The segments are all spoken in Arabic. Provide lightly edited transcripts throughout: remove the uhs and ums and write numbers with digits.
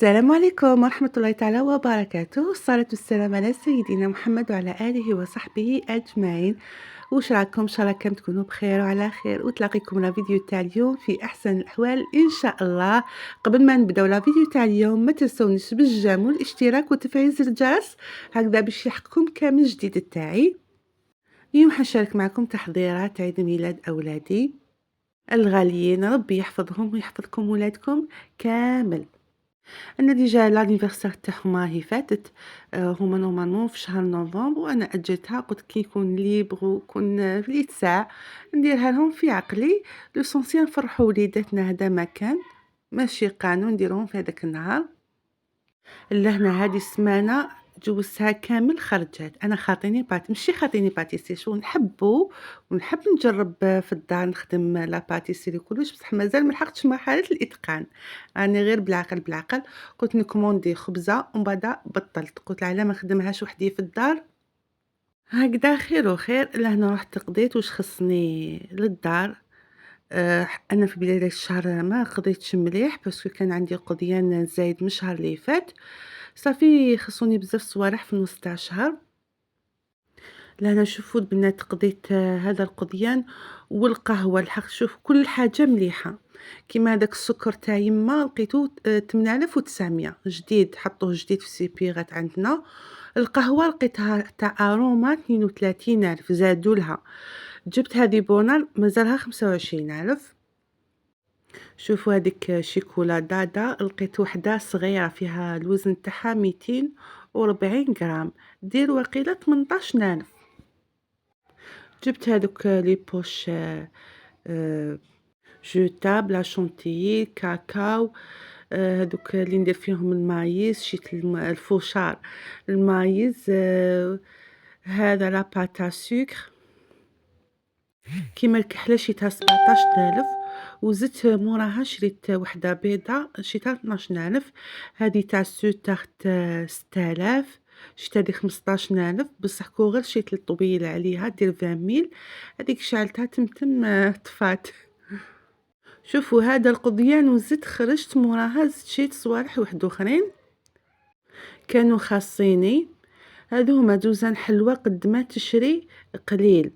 السلام عليكم ورحمة الله تعالى وبركاته، الصلاة والسلام على سيدنا محمد وعلى آله وصحبه أجمعين. واش راكم؟ إن شاء الله كان تكونوا بخير وعلى خير، وتلاقيكم لا فيديو تاع اليوم في أحسن الأحوال إن شاء الله. قبل ما نبداو لا فيديو تاع اليوم ما تنسونيش بالجيم والاشتراك وتفعيل زر الجرس هكذا باش يلحقكم كامل جديد تاعي. اليوم حنشارك معكم تحضيرات عيد ميلاد أولادي الغاليين، ربي يحفظهم ويحفظكم ولادكم كامل. أنا ديجا لانيفرسير تاعهم راهي فاتت، هما نورمالمون في شهر نوفمبر، وأنا أجلتها قلت كي يكون ليبر ويكون في الإتساع نديرها لهم في عقلي. لوسونسيال نفرحوا وليداتنا، هذا ما كان ماشي قانون نديرهم في هذاك النهار. لهنا هذه السمانة جوزتها كامل خرجات، أنا خاطيني ماشي خاطيني باتيسي شو نحبو ونحب نجرب في الدار نخدم لا باتيسيري كلش، بصح مازال ما لحقتش مرحلة الإتقان. راني غير بالعقل قلت نكوموندي خبزة ومن بعد بطلت، قلت علاه ما نخدمهاش وحدي في الدار هكذا خير وخير. لهنا رحت قضيت واش خصني للدار. أنا في بداية الشهر ما قضيتش مليح باسكو كان عندي قضيان زايد من الشهر اللي فات، صافي خصوني بزاف صوالح في نص تاع الشهر. لهنا شوفوا البنات قضيت هذا القضيان والقهوة الحق، شوف كل حاجة مليحة. كيما هذاك السكر تاع يما لقيتو 8900 جديد، حطوه جديد في السيبيغات عندنا. القهوة لقيتها تاع أروما 32000 زادولها. جبت هذه بونار مازالها 25000. شوفوا هذيك شيكولا دادا لقيت وحده صغيره فيها الوزن تاعها 240 غرام، دير وقيله 18000. جبت هذوك لي بوش جوتاب لا شونتيي كاكاو، هذوك اللي ندير فيهم المايز، شيت الفوشار المايز، هذا لا باتا سكر كيما الكحله شيتها 17000. وزدت موراها شريت وحده بيضه شريتها 12000. هذه تاع تحت 6000. شريت هذه 15000 بصح كو غير شريت الطبيله عليها دير 20000. هذيك شعلتها تمتم طفات. شوفوا هذا القضيان وزدت خرجت موراها شريت صوالح واحد اخرين كانوا خاصيني. هادو هما دوزان حلوى قد ما تشري قليل.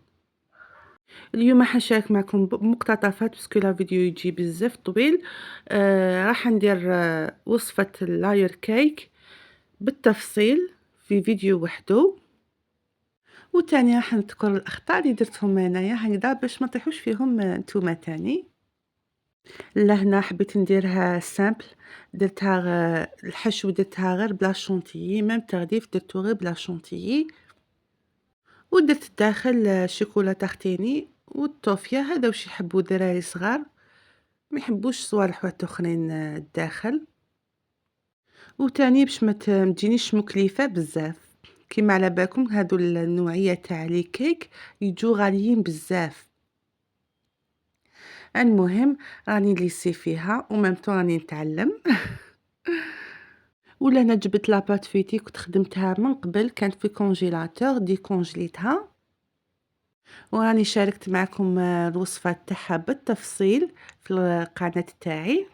اليوم حنشارك معكم بمقتطفات باسكو لا فيديو يجي بزاف طويل. راح ندير وصفة اللاير كيك بالتفصيل في فيديو وحده، وتاني راح نذكر الاخطاء اللي درتهم انايا هكذا باش ما تطيحوش فيهم نتوما تاني. لهنا حبيت نديرها سامبل، درتها الحشو درتها غير بلا شونتيي، ميم تغليف درتو غير بلا شونتيي، ودرت الداخل شوكولا تختيني والطوفيه. هذا واش يحبوا الدراري صغار، ما يحبوش صوالح واحد اخرين الداخل. وتاني باش ما تجينيش مكلفه بزاف، كيما على بالكم هادو النوعيه تاع لي كيك يجو غاليين بزاف. المهم راني ليسي فيها وميم طون راني نتعلم. ولا انا جبت لاباط فيتي كنت خدمتها من قبل، كانت في كونجيلاتور دي كونجليتها، وراني شاركت معكم الوصفه تاعها بالتفصيل في القناه تاعي.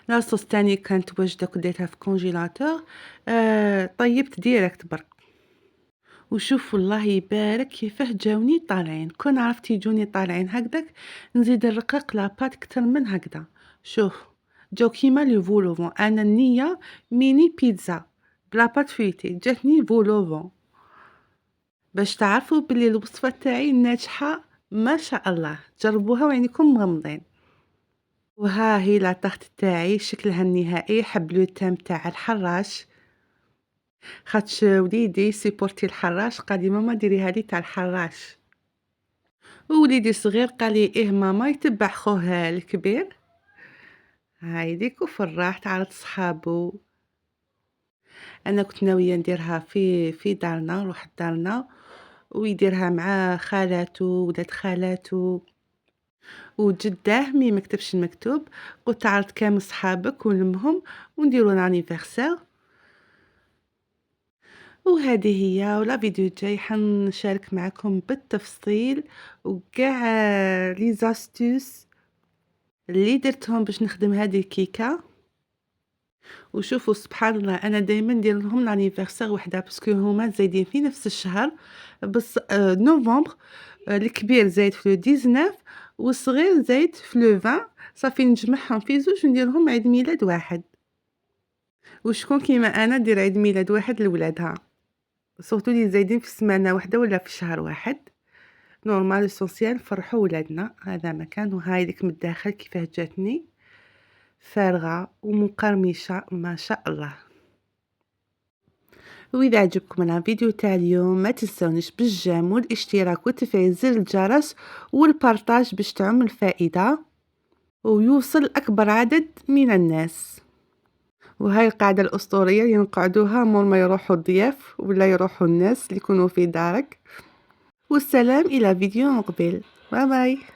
لاصوص تاني كانت واجده كديتها في كونجيلاتور، طيبت ديريكت برك. وشوف والله يبارك كيفاه جاوني طالعين، كون عرفت يجوني طالعين هكذاك نزيد نرقق لاباط اكثر من هكذا. شوف جاو كيما لي فولوفون، انا النيه ميني بيتزا بلا بات فيتي جاتني فولوفون، باش تعرفوا بلي الوصفه تاعي ناجحه ما شاء الله. جربوها وعينيكم مغمضين. وها هي لا طاخت تاعي شكلها النهائي. حب لو تام تاع الحراش، خاطش وليدي سيبورتي الحراش، قال لي ماما ديريها لي تاع الحراش. ووليدي صغير قال لي ايه ماما يتبع خوه الكبير. هايديك وفرح تعرض صحابو. انا كنت ناويه نديرها في دارنا، نروح دارنا ويديرها مع خالاتو ولاد خالاتو وجداه مي مكتبش المكتوب. قلت تعرض كامل صحابك ونلمهم ونديرو لانيفرسير. وهذه هي، ولا فيديو جاي حنشارك معكم بالتفصيل وكاع لي زاستوس اللي درتهم باش نخدم هذه الكيكه. وشوفوا سبحان الله أنا دايمًا ندير لهم لانيفرسير وحدة باسكو هُما زايدين في نفس الشهر بس نوفمبر الكبير زايد في le 19 والصغير زايد في le 20 صافي نجمعهم في زوج وندير لهم عيد ميلاد واحد، وشكون كيما أنا دير عيد ميلاد واحد لولادها، سورتو لي زايدين في سمانة واحدة ولا في شهر واحد، نورمال ليسونسيال نفرحوا ولادنا هذا ما كان. وهاي ديك من الداخل كيفاه جاتني فارغة ومقرمشة ما شاء الله. وإذا عجبكم أنا الفيديو تاع اليوم ما تنسونيش بالجيم والاشتراك وتفعيل زر الجرس والبارطاج باش تعم الفائدة ويوصل أكبر عدد من الناس. وهاي القاعدة الأسطورية اللي نقعدوها مور ما يروحوا الضياف ولا يروحوا الناس اللي يكونوا في دارك. والسلام إلى فيديو مقبل. باي باي.